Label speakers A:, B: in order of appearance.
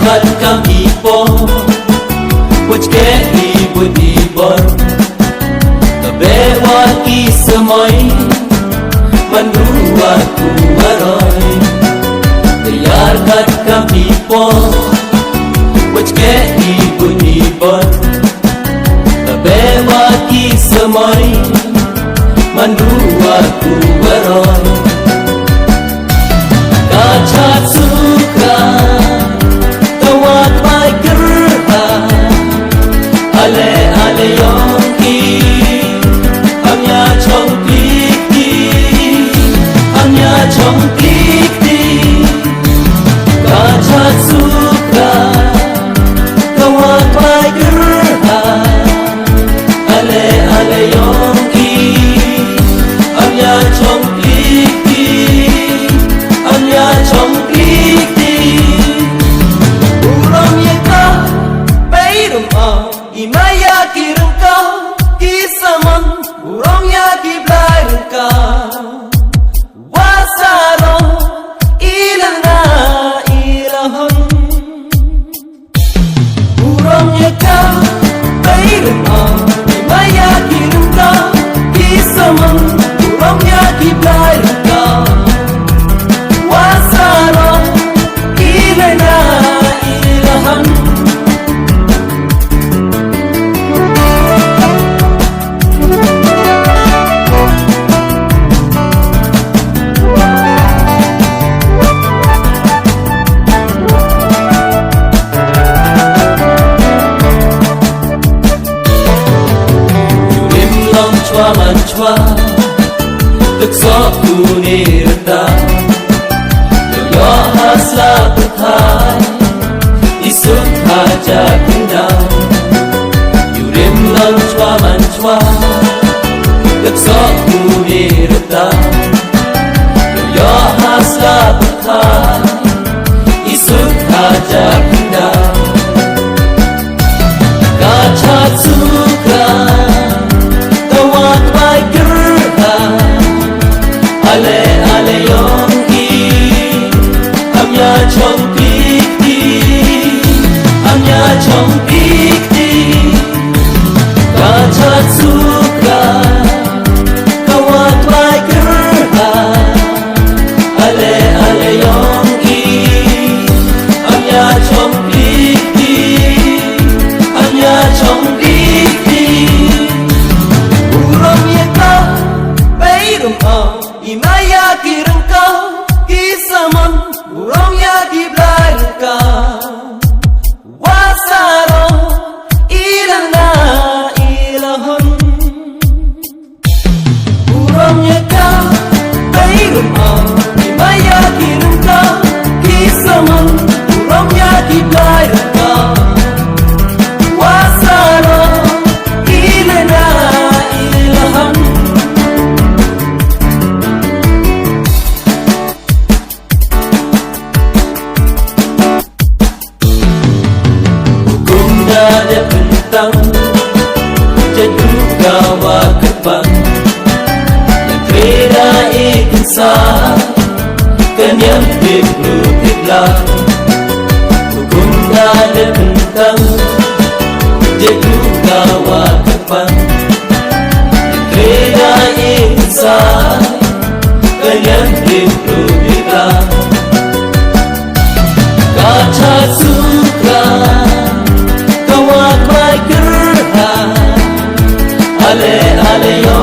A: Kat kami po Wach ke ibu ibor Kabewa kisamoy Manduwa kumaroy Dayar kat kami po Wach ke ibu ibor Kabewa kisamoy Manduwa kumaroy Kachat suka Ale yongki Amya chong plikti Amya chong plikti Kachat suka Kawat pai gerha Ale yongki Amya chong plikti Amya chong plikti Urang yeka Peirum Imaya kirengka Kisaman Urang yaki blairengka Wasaro Ilana ilahon Urang yaka Bairengka Imaya kirengka Kisaman Urang yaki blairengka Wasaro Ilana ilahon Manchwa Tukso kunirta Yo hasla puthai Isuk haja kinda Yurim lanchwa manchwa Tukso kunirta Yo hasla puthai Isuk haja kinda Kachat suka Ale yongki Amya chong plikti Amya chong plikti Kachat suka Kawat pai gerha Ale yongki Amya chong plikti Amya chong plikti Urang yeka Beirum Imaya kirengka Kisaman Urang yaki blairengka Wasaro Ilana ilahon Urang yaka Beirum Imaya kirengka Kisaman Urang yaki blairengka Wasaro Ilana ilahon Ada bentang Jadu kawa kebang Yang kreda ikan sah Kenyam diblu diblang Hukum ada bentang Jadu kawa kebang Yang kreda ikan sah Kenyam diblu diblang Kachat suka Ale yongki